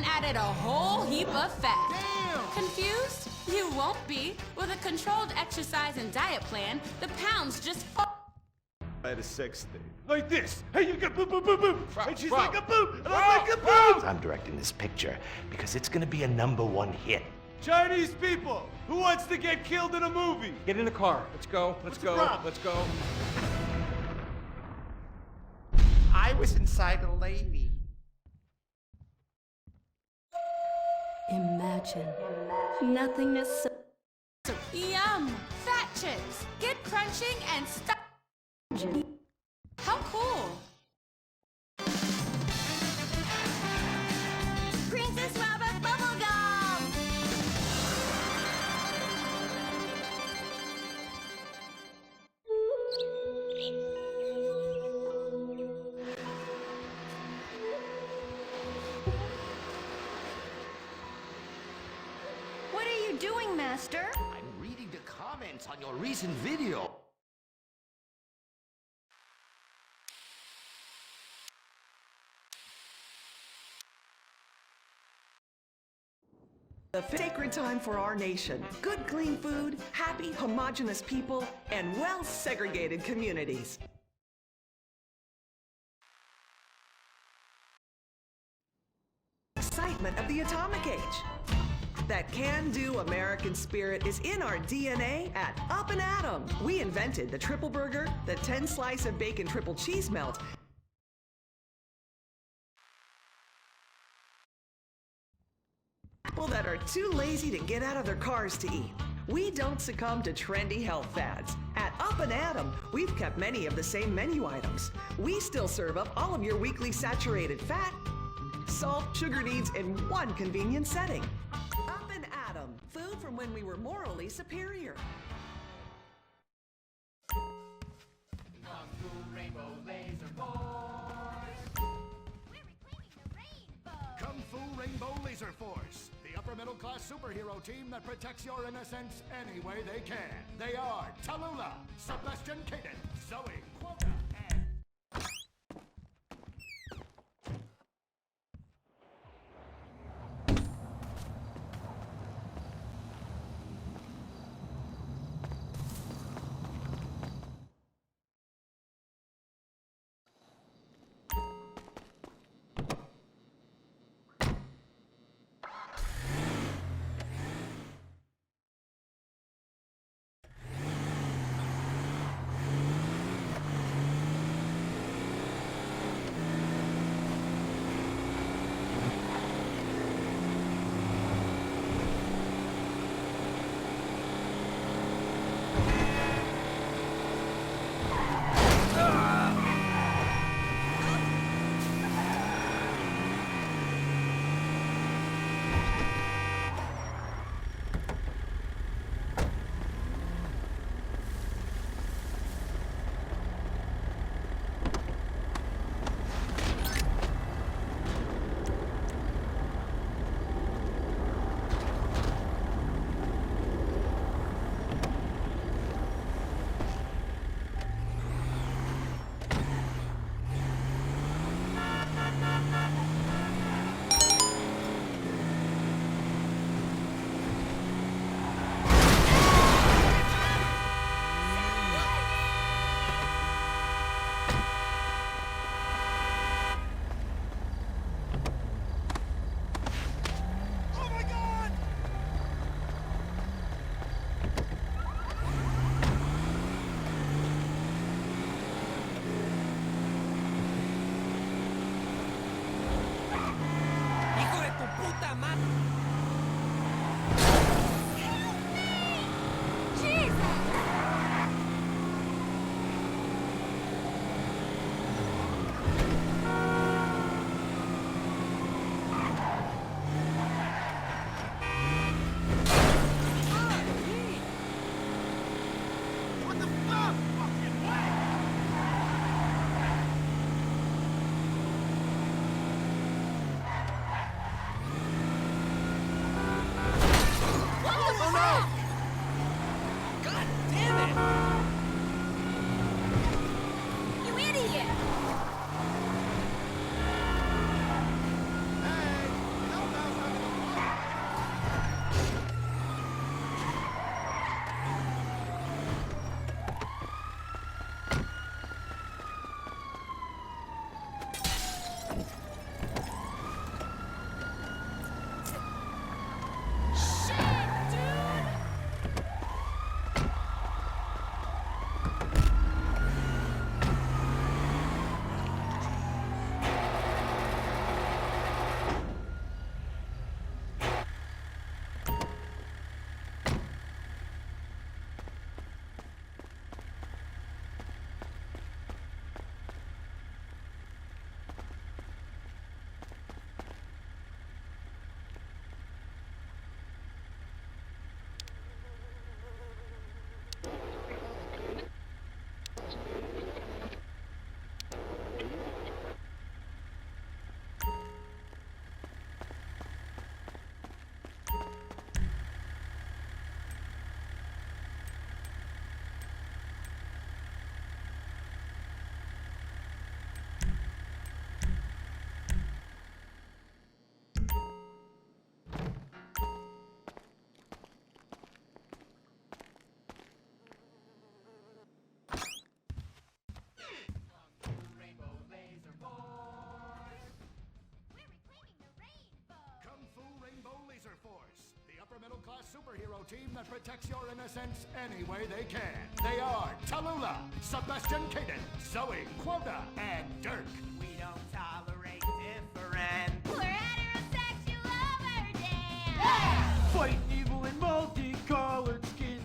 added a whole heap of fat. Damn! Confused? You won't be. With a controlled exercise and diet plan, the pounds just fall. I had a sex thing. Like this. Hey, you got boom, boom, boom, boom. And she's bro. like a boom, and I'm like a boom. I'm directing this picture because it's gonna be a #1 hit. Chinese people, who wants to get killed in a movie? Get in the car. Let's go. Let's go. problem? Let's go. I was inside a lady. Imagine nothingness so Yum! Fat chicks! Get crunching and stop. How cool! Princess Rabbit bubblegum! What are you doing, Master? I'm reading the comments on your recent video. A sacred time for our nation. Good, clean food, happy, homogenous people, and well-segregated communities. Excitement of the atomic age. That can-do American spirit is in our DNA at Up and Atom. We invented the triple burger, the 10-slice of bacon triple cheese melt, people that are too lazy to get out of their cars to eat. We don't succumb to trendy health fads. At Up and Atom, we've kept many of the same menu items. We still serve up all of your weekly saturated fat, salt, sugar needs in one convenient setting. Up and Atom, food from when we were morally superior. Kung Fu Rainbow Laser Force, the upper middle class superhero team that protects your innocence any way they can. They are Tallulah, Sebastian Caden, Zoe, Quota, and... upper middle class superhero team that protects your innocence any way they can. They are Tallulah, Sebastian Caden, Zoe, Quota, and Dirk. We don't tolerate different. We're heterosexual overdance! Fight evil and multicolored skin.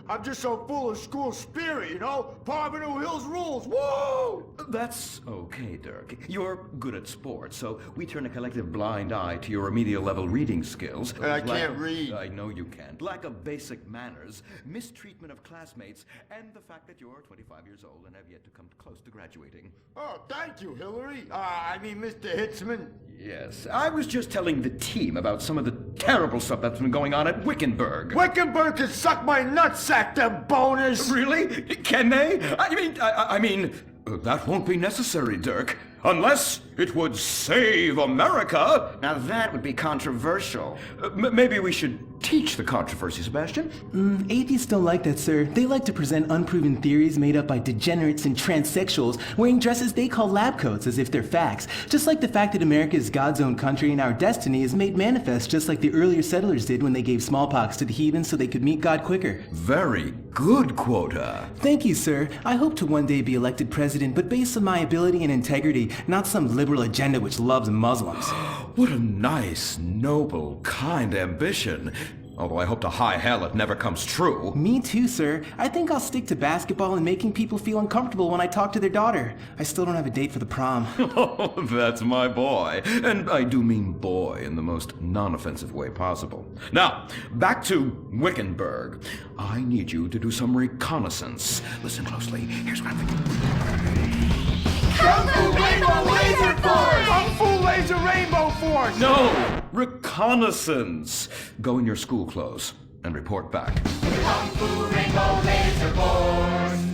I'm just so full of school spirit, you know? Parvenu Hills rules, woo! That's okay, Dirk. You're good at sports, so we turn a collective blind eye to your remedial level reading skills. I can't read. I know you can't. Lack of basic manners, mistreatment of classmates, and the fact that you're 25 years old and have yet to come close to graduating. Oh, thank you, Hillary. Mr. Hitzman. Yes, I was just telling the team about some of the terrible stuff that's been going on at Wickenburg. Wickenburg can suck my nutsack, them boners! Really? Can they? I mean, that won't be necessary, Dirk. Unless it would save America. Now that would be controversial. Maybe we should teach the controversy, Sebastian. Atheists don't like that, sir. They like to present unproven theories made up by degenerates and transsexuals wearing dresses they call lab coats as if they're facts. Just like the fact that America is God's own country and our destiny is made manifest just like the earlier settlers did when they gave smallpox to the heathens so they could meet God quicker. Very good, Quota. Thank you, sir. I hope to one day be elected president, but based on my ability and integrity, not some liberal agenda which loves Muslims. What a nice, noble, kind ambition. Although I hope to high hell it never comes true. Me too, sir. I think I'll stick to basketball and making people feel uncomfortable when I talk to their daughter. I still don't have a date for the prom. Oh, that's my boy. And I do mean boy in the most non-offensive way possible. Now, back to Wickenburg. I need you to do some reconnaissance. Listen closely. Here's what I'm thinking. Kung Fu Rainbow Laser Force! Kung Fu Laser Rainbow Force! No! Reconnaissance! Go in your school clothes and report back. Kung Fu Rainbow Laser Force!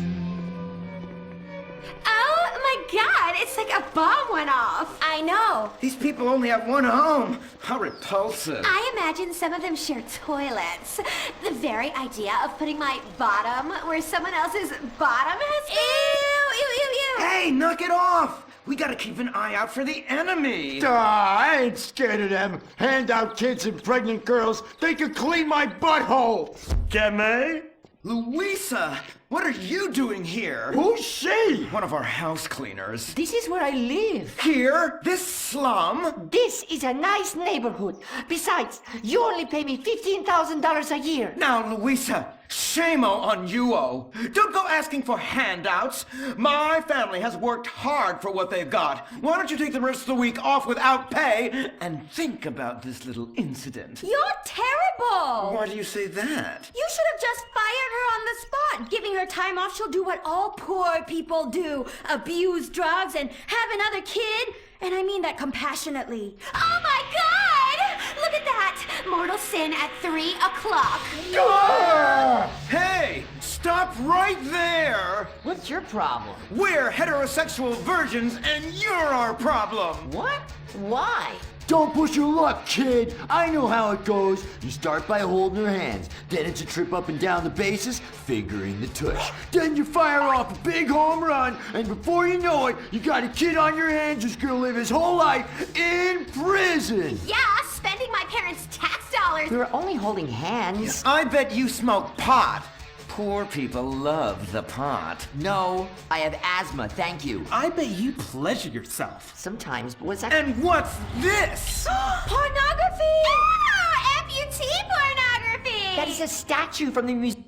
Oh my god, it's like a bomb went off. I know. These people only have one home. How repulsive. I imagine some of them share toilets. The very idea of putting my bottom where someone else's bottom has been. Ew, ew, ew, ew. Hey, knock it off! We gotta keep an eye out for the enemy. I ain't scared of them. Handout kids and pregnant girls. They can clean my butthole. Can they? Louisa, what are you doing here? Who's she? One of our house cleaners. This is where I live. Here? This slum? This is a nice neighborhood. Besides, you only pay me $15,000 a year. Now, Louisa, shame-o on you-o. Don't go asking for handouts. My family has worked hard for what they've got. Why don't you take the rest of the week off without pay and think about this little incident? You're terrible. Why do you say that? You should have just fired her on the spot. Giving her time off, she'll do what all poor people do. Abuse drugs and have another kid. And I mean that compassionately. Oh my God! Look at that! Mortal sin at 3 o'clock. Hey, stop right there! What's your problem? We're heterosexual virgins and you're our problem! What? Why? Don't push your luck, kid. I know how it goes. You start by holding her hands. Then it's a trip up and down the bases, fingering the tush. Then you fire off a big home run, and before you know it, you got a kid on your hands who's gonna live his whole life in prison. Yeah, spending my parents' tax dollars. We were only holding hands. I bet you smoke pot. Poor people love the pot. No, I have asthma, thank you. I bet you pleasure yourself. Sometimes, but what's that? And what's this? Pornography! Ah, amputee pornography! That is a statue from the museum.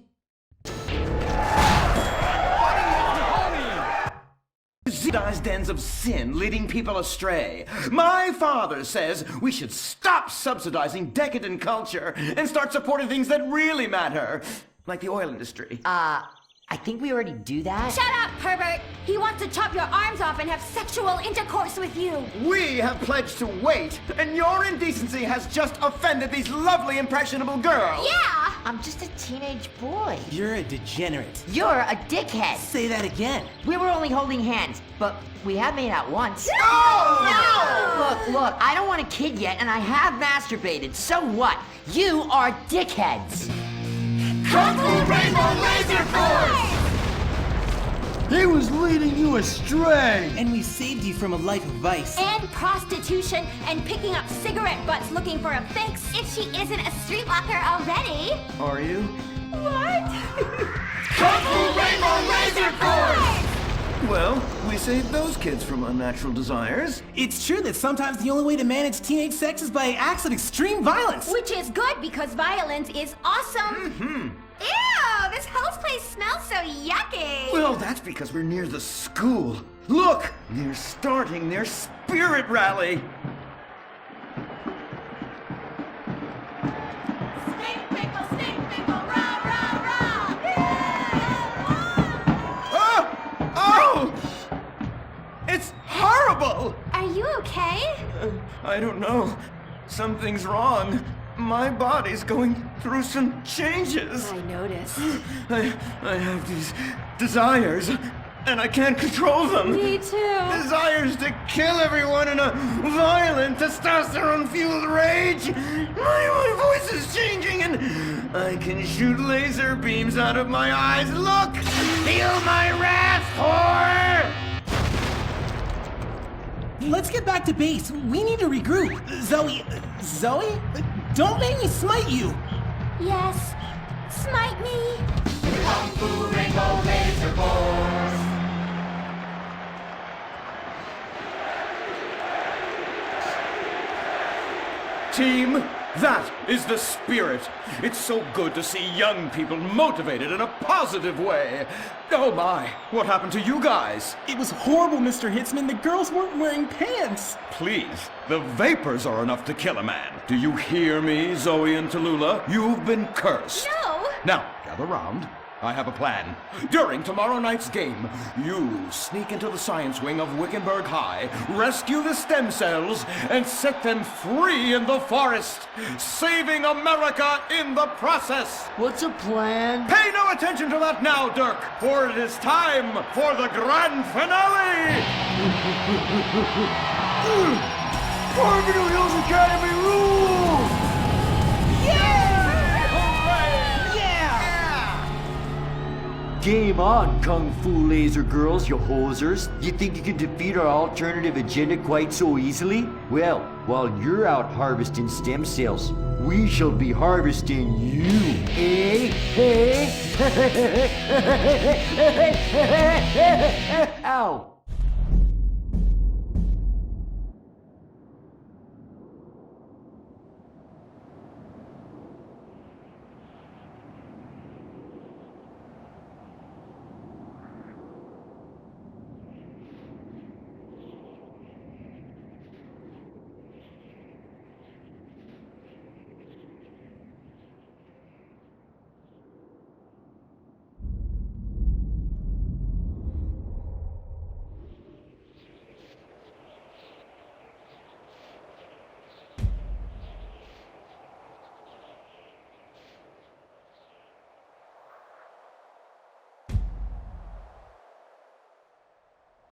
Subsidized dens of sin leading people astray. My father says we should stop subsidizing decadent culture and start supporting things that really matter. Like the oil industry. I think we already do that. Shut up, pervert! He wants to chop your arms off and have sexual intercourse with you. We have pledged to wait, and your indecency has just offended these lovely, impressionable girls. Yeah! I'm just a teenage boy. You're a degenerate. You're a dickhead. Say that again. We were only holding hands, but we have made out once. No! Look, I don't want a kid yet, and I have masturbated. So what? You are dickheads. Kung Fu Rainbow Laser Force! He was leading you astray. And we saved you from a life of vice. And prostitution and picking up cigarette butts looking for a fix. If she isn't a streetwalker already. Are you? What? Kung Fu Rainbow Laser Force! Well, we saved those kids from unnatural desires. It's true that sometimes the only way to manage teenage sex is by acts of extreme violence. Which is good because violence is awesome. Mm-hmm. Ew, this whole place smells so yucky. Well, that's because we're near the school. Look, they're starting their spirit rally. Stink pickle, rah, rah, rah. Oh! It's horrible! Are you okay? I don't know. Something's wrong. My body's going through some changes. I noticed. I have these desires, and I can't control them. Me too. Desires to kill everyone in a violent, testosterone-fueled rage. My voice is changing, and I can shoot laser beams out of my eyes. Look! Feel my wrath, whore! Let's get back to base. We need to regroup. Zoe? Don't make me smite you. Yes. Smite me. Kung Fu Rainbow Laser Force. Team, that is the spirit. It's so good to see young people motivated in a positive way. Oh my, what happened to you guys? It was horrible, Mr. Hitzman. The girls weren't wearing pants. Please, the vapors are enough to kill a man. Do you hear me, Zoe and Tallulah? You've been cursed. No. Now, gather round. I have a plan. During tomorrow night's game, you sneak into the science wing of Wickenburg High, rescue the stem cells, and set them free in the forest, saving America in the process. What's a plan? Pay no attention to that now, Dirk, for it is time for the grand finale! Farmington Hills Academy rules! Game on, Kung Fu Laser Girls, you hosers. You think you can defeat our alternative agenda quite so easily? Well, while you're out harvesting stem cells, we shall be harvesting you, eh? Hey? Ow!